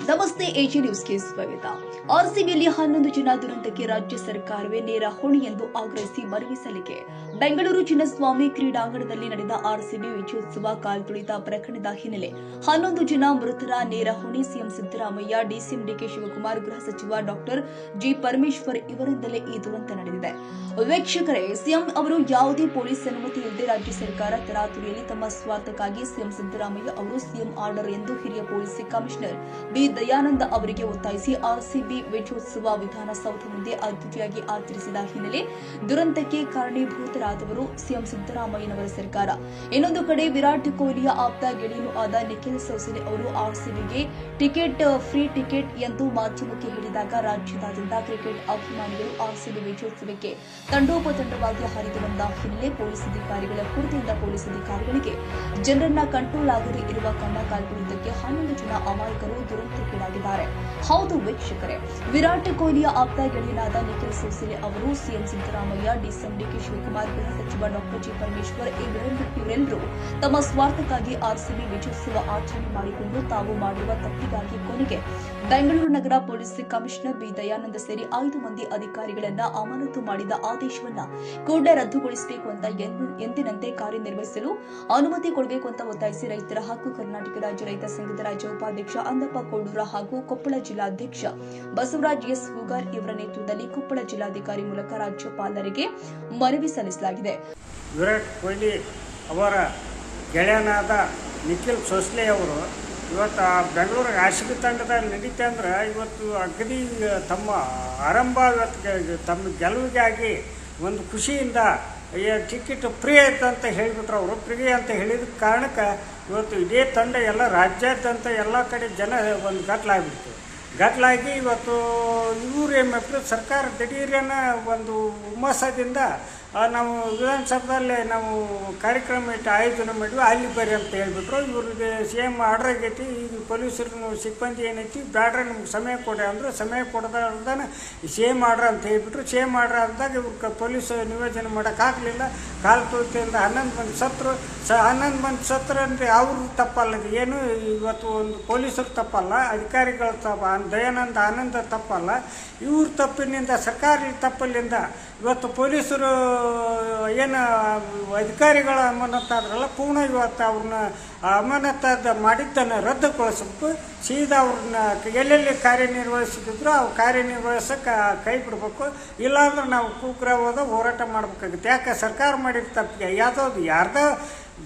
ನಮಸ್ತೆ ಎಜಿ ನ್ಯೂಸ್ಗೆ ಸ್ವಾಗತ. ಆರ್ಸಿಬಿಯಲ್ಲಿ 11 ಜನ ದುರಂತಕ್ಕೆ ರಾಜ್ಯ ಸರ್ಕಾರವೇ ನೇರ ಹೊಣೆ ಎಂದು ಆಗ್ರಹಿಸಿ ಮನವಿ ಸಲ್ಲಿಕೆ. ಬೆಂಗಳೂರು ಚಿನ್ನಸ್ವಾಮಿ ಕ್ರೀಡಾಂಗಣದಲ್ಲಿ ನಡೆದ ಆರ್ಸಿಬಿ ವಿಜಯೋತ್ಸವ ಕಾಲ್ತುಳಿತ ಪ್ರಕರಣದ ಹಿನ್ನೆಲೆ 11 ಜನ ಮೃತರ ನೇರ ಹೊಣೆ ಸಿಎಂ ಸಿದ್ದರಾಮಯ್ಯ, ಡಿಸಿಎಂ ಡಿಕೆ ಶಿವಕುಮಾರ್, ಗೃಹ ಸಚಿವ ಡಾಕ್ಟರ್ ಜಿ ಪರಮೇಶ್ವರ್ ಇವರಿಂದಲೇ ಈ ದುರಂತ ನಡೆದಿದೆ. ವೀಕ್ಷಕರೇ, ಸಿಎಂ ಅವರು ಯಾವುದೇ ಪೊಲೀಸ್ ಅನುಮತಿ ಇಲ್ಲದೆ ರಾಜ್ಯ ಸರ್ಕಾರ ತರಾತುರಿಯಲ್ಲಿ ತಮ್ಮ ಸ್ವಾರ್ಥಕ್ಕಾಗಿ ಸಿಎಂ ಸಿದ್ದರಾಮಯ್ಯ ಅವರು ಸಿಎಂ ಆರ್ಡರ್ ಎಂದು ಹಿರಿಯ ಪೊಲೀಸ್ ಕಮಿಷನರ್ ಬಿ ದಯಾನಂದ ಅವರಿಗೆ ಒತ್ತಾಯಿಸಿ ಆರ್ಸಿಬಿ ವಿಜಯೋತ್ಸವ ವಿಧಾನಸೌಧ ಮುಂದೆ ಅದ್ದೂರಿಯಾಗಿ ಆಚರಿಸಿದ ಹಿನ್ನೆಲೆ ದುರಂತಕ್ಕೆ ಕಾರಣೀಭೂತರಾದವರು ಸಿಎಂ ಸಿದ್ದರಾಮಯ್ಯನವರ ಸರ್ಕಾರ. ಇನ್ನೊಂದು ಕಡೆ ವಿರಾಟ್ ಕೊಹ್ಲಿಯ ಆಪ್ತ ಗೆಳೆಯನೂ ಆದ ನಿಖಿಲ್ ಸೋಸಲೆ ಅವರು ಆರ್ಸಿಬಿಗೆ ಫ್ರೀ ಟಿಕೆಟ್ ಎಂದು ಮಾಧ್ಯಮಕ್ಕೆ ಹೇಳಿದಾಗ ರಾಜ್ಯದಾದ್ಯಂತ ಕ್ರಿಕೆಟ್ ಅಭಿಮಾನಿಗಳು ಆರ್ಸಿಬಿ ವಿಜಯೋತ್ಸವಕ್ಕೆ ತಂಡೋಪತಂಡವಾಗಿ ಹರಿದು ಬಂದ ಹಿನ್ನೆಲೆ ಪೊಲೀಸ್ ಅಧಿಕಾರಿಗಳ ಕೊರತೆಯಿಂದ ಪೊಲೀಸ್ ಅಧಿಕಾರಿಗಳಿಗೆ ಜನರನ್ನ ಕಂಟ್ರೋಲ್ ಆಗದೇ ಇರುವ ಕಣ್ಣ ಕಾಲ್ತುಳಿತಕ್ಕೆ 11 ಜನ ಅಮಾಯಕರು ದುರಂತಕ್ಕೀಡಾಗಿದ್ದಾರೆ. ಹೌದು ವೀಕ್ಷಕರೇ, ವಿರಾಟ್ ಕೊಹ್ಲಿಯ ಆಪ್ತ ಗೆಳೆಯನಾದ ನಿಖಿಲ್ ಸೋಸಲೆ ಅವರು ಸಿಎಂ ಸಿದ್ದರಾಮಯ್ಯ, ಡಿಸಿಎಂ ಡಿಕೆ ಶಿವಕುಮಾರ್, ಗೃಹ ಸಚಿವ ಡಾಕ್ಟರ್ ಜಿ ಪರಮೇಶ್ವರ್ ಇವರೆಲ್ಲರೂ ತಮ್ಮ ಸ್ವಾರ್ಥಕ್ಕಾಗಿ ಆರ್ಸಿಬಿ ವಿಜಯೋತ್ಸವ ಆಚರಣೆ ಮಾಡಿಕೊಂಡು ತಾವು ಮಾಡಿರುವ ತಪ್ಪಿಗಾಗಿ ಕೊನೆಗೆ ಬೆಂಗಳೂರು ನಗರ ಪೊಲೀಸ್ ಕಮಿಷನರ್ ಬಿ ದಯಾನಂದ ಸೇರಿ 5 ಮಂದಿ ಅಧಿಕಾರಿಗಳನ್ನ ಅಮಾನತು ಮಾಡಿದ ಆದೇಶವನ್ನ ಕೂಡಲೇ ರದ್ದುಗೊಳಿಸಬೇಕು ಅಂತ ಎಂದಿನಂತೆ ಕಾರ್ಯನಿರ್ವಹಿಸಲು ಅನುಮತಿ ಕೊಡಬೇಕು ಅಂತ ಒತ್ತಾಯಿಸಿ ರೈತರ ಹಕ್ಕು ಕರ್ನಾಟಕ ರಾಜ್ಯ ರೈತ ಸಂಘದ ರಾಜ್ಯ ಉಪಾಧ್ಯಕ್ಷ ಅಂದಪ್ಪ ಕೋಡೂರ ಹಾಗೂ ಕೊಪ್ಪಳ ಜಿಲ್ಲಾಧ್ಯಕ್ಷ ಬಸವರಾಜ್ ಎಸ್ ಹೂಗಾರ್ ಇವರ ನೇತೃತ್ವದಲ್ಲಿ ಕೊಪ್ಪಳ ಜಿಲ್ಲಾಧಿಕಾರಿ ಮೂಲಕ ರಾಜ್ಯಪಾಲರಿಗೆ ಮನವಿ ಸಲ್ಲಿಸಲಾಗಿದೆ. ವಿರಾಟ್ ಕೊಹ್ಲಿ ಅವರ ಗೆಳೆಯನಾದ ನಿಖಿಲ್ ಸೋಸಲೆ ಅವರು ಇವತ್ತು ಬೆಂಗಳೂರು ಆರ್ಸಿಬಿ ತಂಡದಲ್ಲಿ ನಡೀತೆ ಅಂದ್ರೆ ಇವತ್ತು ಅಗದಿ ತಮ್ಮ ಆರಂಭ ತಮ್ಮ ಗೆಲುವಿಗಾಗಿ ಒಂದು ಖುಷಿಯಿಂದ ಟಿಕೆಟ್ ಫ್ರೀ ಆಯ್ತು ಅಂತ ಹೇಳಿಬಿಟ್ರು. ಅವರು ಫ್ರೀ ಅಂತ ಹೇಳಿದ ಕಾರಣಕ್ಕೆ ಇವತ್ತು ಇಡೀ ತಂಡ ಎಲ್ಲ ರಾಜ್ಯಾದ್ಯಂತ ಎಲ್ಲ ಕಡೆ ಜನ ಒಂದು ಗಟ್ಲಾಗಿಬಿಡ್ತು. ಗಟ್ಲಾಗಿ ಇವತ್ತು ಇವರು ಏನು ಮಾಡ್ತಾರೆ, ಸರ್ಕಾರ ದಿಢೀರನ ಒಂದು ಹುಮ್ಮಸದಿಂದ ನಾವು ವಿಧಾನಸಭೆದಲ್ಲೇ ನಾವು ಕಾರ್ಯಕ್ರಮ ಇಟ್ಟು ಆಯೋಜನೆ ಮಾಡಿದ್ವಿ, ಅಲ್ಲಿ ಬರ್ರಿ ಅಂತ ಹೇಳಿಬಿಟ್ರು. ಇವ್ರಿಗೆ ಸೇಮ್ ಆರ್ಡ್ರ್ ಆಗೈತಿ. ಈಗ ಪೊಲೀಸರು ಸಿಬ್ಬಂದಿ ಏನೈತಿ, ಬ್ಯಾಡ್ರೆ ನಮ್ಗೆ ಸಮಯ ಕೊಡಿ ಅಂದ್ರೆ ಸಮಯ ಕೊಡದಾರ್ದಾನ ಸೇಮ್ ಆರ್ಡ್ರ್ ಅಂತ ಹೇಳಿಬಿಟ್ರು. ಸೇಮ್ ಆರ್ಡ್ರ್ ಅಂದಾಗ ಇವ್ರಿಗೆ ಪೊಲೀಸ್ ನಿಯೋಜನೆ ಮಾಡೋಕ್ಕಾಗಲಿಲ್ಲ. ಕಾಲು ತುಳಿತೆಯಿಂದ 11 ಮಂದಿ ಸತ್ರು. 11 ಮಂದಿ ಸತ್ರು ಅಂದರೆ ಅವ್ರ ತಪ್ಪಲ್ಲ, ಏನು ಇವತ್ತು ಒಂದು ಪೊಲೀಸರು ತಪ್ಪಲ್ಲ, ಅಧಿಕಾರಿಗಳ ತಪ್ಪ, ದಯಾನಂದ ಆನಂದ ತಪ್ಪಲ್ಲ. ಇವ್ರ ತಪ್ಪಿನಿಂದ, ಸರ್ಕಾರಿ ತಪ್ಪಲ್ಲಿಂದ ಇವತ್ತು ಪೊಲೀಸರು ಏನು ಅಧಿಕಾರಿಗಳ ಅಮಾನತಾದ್ರಲ್ಲ ಪೂರ್ಣ ಇವತ್ತು ಅವ್ರನ್ನ ಅಮಾನತಾದ ಮಾಡಿದ್ದನ್ನು ರದ್ದುಗೊಳಿಸ್ಬೇಕು. ಸೀದಾ ಅವ್ರನ್ನ ಎಲ್ಲೆಲ್ಲಿ ಕಾರ್ಯನಿರ್ವಹಿಸಿದ್ರು ಅವ್ರು ಕಾರ್ಯನಿರ್ವಹಿಸೋಕೆ ಕೈ ಬಿಡಬೇಕು. ಇಲ್ಲಾಂದ್ರೆ ನಾವು ಕೂಗ್ರವಾದ ಹೋರಾಟ ಮಾಡಬೇಕಾಗುತ್ತೆ. ಯಾಕೆ ಸರ್ಕಾರ ಮಾಡಿದ ತಪ್ಪಿಗೆ ಯಾರ್ದೋ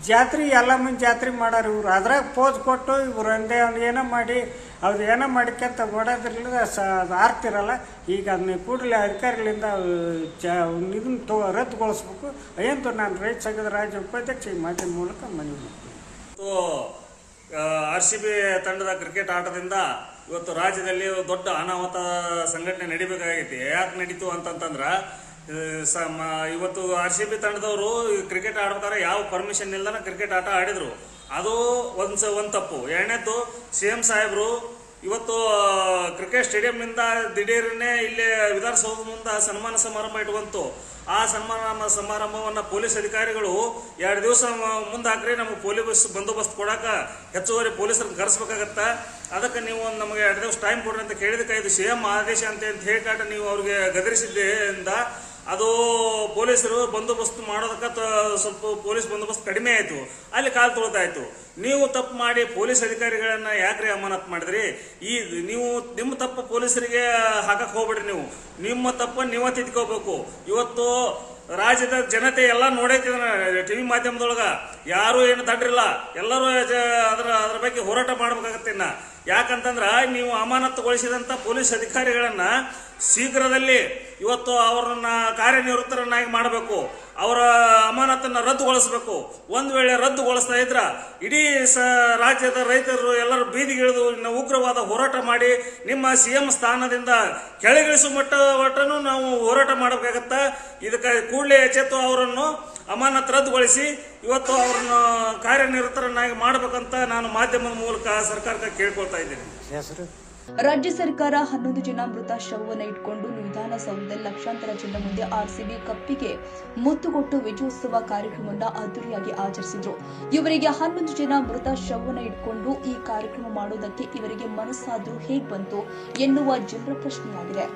ಜಾತ್ರೆ ಎಲ್ಲ ಮಂದಿ ಜಾತ್ರೆ ಮಾಡೋರು ಇವರು. ಅದ್ರಾಗ ಪೋಸ್ ಕೊಟ್ಟು ಇವ್ರು ಒಂದೇ ಒಂದು ಏನೋ ಮಾಡಿ ಅವ್ರು ಏನೋ ಮಾಡಿಕಂತ ಓಡೋದ್ರಲ್ಲಿಂದ ಆರ್ತಿರಲ್ಲ. ಈಗ ಅದನ್ನ ಕೂಡಲೇ ಅಧಿಕಾರಿಗಳಿಂದ ಇದನ್ನು ರದ್ದುಗೊಳಿಸ್ಬೇಕು ಎಂದು ನಾನು ರೈತ ಸಂಘದ ರಾಜ್ಯ ಉಪಾಧ್ಯಕ್ಷ ಈ ಮಾಧ್ಯಮ ಮೂಲಕ ಮನವಿ ಮಾಡ್ತೀನಿ. ಆರ್ಸಿಬಿ ತಂಡದ ಕ್ರಿಕೆಟ್ ಆಟದಿಂದ ಇವತ್ತು ರಾಜ್ಯದಲ್ಲಿ ದೊಡ್ಡ ಅನಾಹುತ ಸಂಘಟನೆ ನಡಿಬೇಕಾಗೈತಿ. ಯಾಕೆ ನಡೀತು ಅಂತಂತಂದ್ರೆ ಇವತ್ತು ಆರ್ಸಿಬಿ ತಂಡದವರು ಕ್ರಿಕೆಟ್ ಆಡ್ಬೇಕಾದ್ರೆ ಯಾವ ಪರ್ಮಿಷನ್ ಇಲ್ಲದ ಕ್ರಿಕೆಟ್ ಆಟ ಆಡಿದ್ರು. ಅದು ಒಂದು ತಪ್ಪು. ಎರಡನೇದ್ದು ಸಿಎಂ ಸಾಹೇಬರು ಇವತ್ತು ಕ್ರಿಕೆಟ್ ಸ್ಟೇಡಿಯಂನಿಂದ ದಿಢೀರನ್ನೇ ಇಲ್ಲಿ ವಿಧಾನಸೌಧ ಮುಂದೆ ಸನ್ಮಾನ ಸಮಾರಂಭ ಇಟ್ಕೊಂತು. ಆ ಸನ್ಮಾನ ಸಮಾರಂಭವನ್ನು ಪೊಲೀಸ್ ಅಧಿಕಾರಿಗಳು 2 ದಿವಸ ಮುಂದೆ ಹಾಕ್ರಿ, ನಮಗೆ ಪೊಲೀಸ್ ಬಂದೋಬಸ್ತ್ ಕೊಡಕ್ಕೆ ಹೆಚ್ಚುವರಿ ಪೊಲೀಸರನ್ನ ಕರೆಸ್ಬೇಕಾಗತ್ತ. ಅದಕ್ಕೆ ನೀವು ನಮಗೆ 2 ದಿವಸ ಟೈಮ್ ಕೊಡ್ರಿ ಅಂತ ಕೇಳಿದಕ್ಕೆ ಇದು ಸಿಎಂ ಆದೇಶ ಅಂತ ಹೇಳಿಕಾಟ ನೀವು ಅವ್ರಿಗೆ ಗದರಿಸಿದ್ದರಿಂದ ಅದು ಪೊಲೀಸರು ಬಂದೋಬಸ್ತ್ ಮಾಡೋದಕ್ಕೆ ಸ್ವಲ್ಪ ಪೊಲೀಸ್ ಬಂದೋಬಸ್ತ್ ಕಡಿಮೆ ಆಯಿತು, ಅಲ್ಲಿ ಕಾಲು ತುಳಿತಾಯಿತು. ನೀವು ತಪ್ಪು ಮಾಡಿ ಪೊಲೀಸ್ ಅಧಿಕಾರಿಗಳನ್ನ ಯಾಕ್ರಿ ಅಮಾನತ್ ಮಾಡಿದ್ರಿ? ನೀವು ನಿಮ್ಮ ತಪ್ಪು ಪೊಲೀಸರಿಗೆ ಹಾಕಕ್ಕೆ ಹೋಗ್ಬೇಡ್ರಿ. ನಿಮ್ಮ ತಪ್ಪನ್ನು ನೀವೇ ತಿದ್ಕೋಬೇಕು. ಇವತ್ತು ರಾಜ್ಯದ ಜನತೆ ಎಲ್ಲ ನೋಡೈತಿ ಟಿವಿ ಮಾಧ್ಯಮದೊಳಗ, ಯಾರು ಏನು ತಡ್ರಿಲ್ಲ, ಎಲ್ಲರೂ ಅದ್ರ ಬಗ್ಗೆ ಹೋರಾಟ ಮಾಡ್ಬೇಕಾಗತ್ತೆ. ಯಾಕಂತಂದ್ರ ನೀವು ಅಮಾನತುಗೊಳಿಸಿದಂತ ಪೊಲೀಸ್ ಅಧಿಕಾರಿಗಳನ್ನ ಶೀಘ್ರದಲ್ಲಿ ಇವತ್ತು ಅವರನ್ನ ಕಾರ್ಯನಿವೃತ್ತರನ್ನಾಗಿ ಮಾಡಬೇಕು, ಅವರ ಅಮಾನತನ್ನ ರದ್ದುಗೊಳಿಸಬೇಕು. ಒಂದು ವೇಳೆ ರದ್ದುಗೊಳಿಸ್ತಾ ಇದ್ರ ಇಡೀ ರಾಜ್ಯದ ರೈತರು ಎಲ್ಲರೂ ಬೀದಿಗಿಳಿದು ಉಗ್ರವಾದ ಹೋರಾಟ ಮಾಡಿ ನಿಮ್ಮ ಸಿಎಂ ಸ್ಥಾನದಿಂದ ಕೆಳಗಿಳಿಸುವ ಮಟ್ಟನೂ ನಾವು ಹೋರಾಟ ಮಾಡಬೇಕಾಗತ್ತ. ಇದಕ್ಕೆ ಕೂಡಲೇ ಎಚ್ಚೆತ್ತು ಅವರನ್ನು ಅಮಾನತ್ ರದ್ದುಗೊಳಿಸಿ ಇವತ್ತು ಅವರನ್ನು ಕಾರ್ಯನಿರತರನ್ನಾಗಿ ಮಾಡಬೇಕಂತ ನಾನು ಮಾಧ್ಯಮದ ಮೂಲಕ ಸರ್ಕಾರಕ್ಕೆ ಕೇಳ್ಕೊಳ್ತಾ ಇದ್ದೀನಿ. ರಾಜ್ಯ ಸರ್ಕಾರ 11 ಜನ ಮೃತ ಶವವನ್ನು ಇಟ್ಕೊಂಡು ವಿಧಾನಸೌಧದಲ್ಲಿ ಲಕ್ಷಾಂತರ ಜನ ಮುಂದೆ ಆರ್ಸಿಬಿ ಕಪ್ಪಿಗೆ ಮುತ್ತು ಕೊಟ್ಟು ವಿಜಯೋತ್ಸವ ಕಾರ್ಯಕ್ರಮವನ್ನು ಅದ್ದೂರಿಯಾಗಿ ಆಚರಿಸಿದ್ರು. ಇವರಿಗೆ 11 ಜನ ಮೃತ ಶವವನ್ನು ಇಟ್ಕೊಂಡು ಈ ಕಾರ್ಯಕ್ರಮ ಮಾಡೋದಕ್ಕೆ ಇವರಿಗೆ ಮನಸ್ಸಾದ್ರೂ ಹೇಗ್ ಬಂತು ಎನ್ನುವ ಜನರ ಪ್ರಶ್ನೆಯಾಗಿದೆ.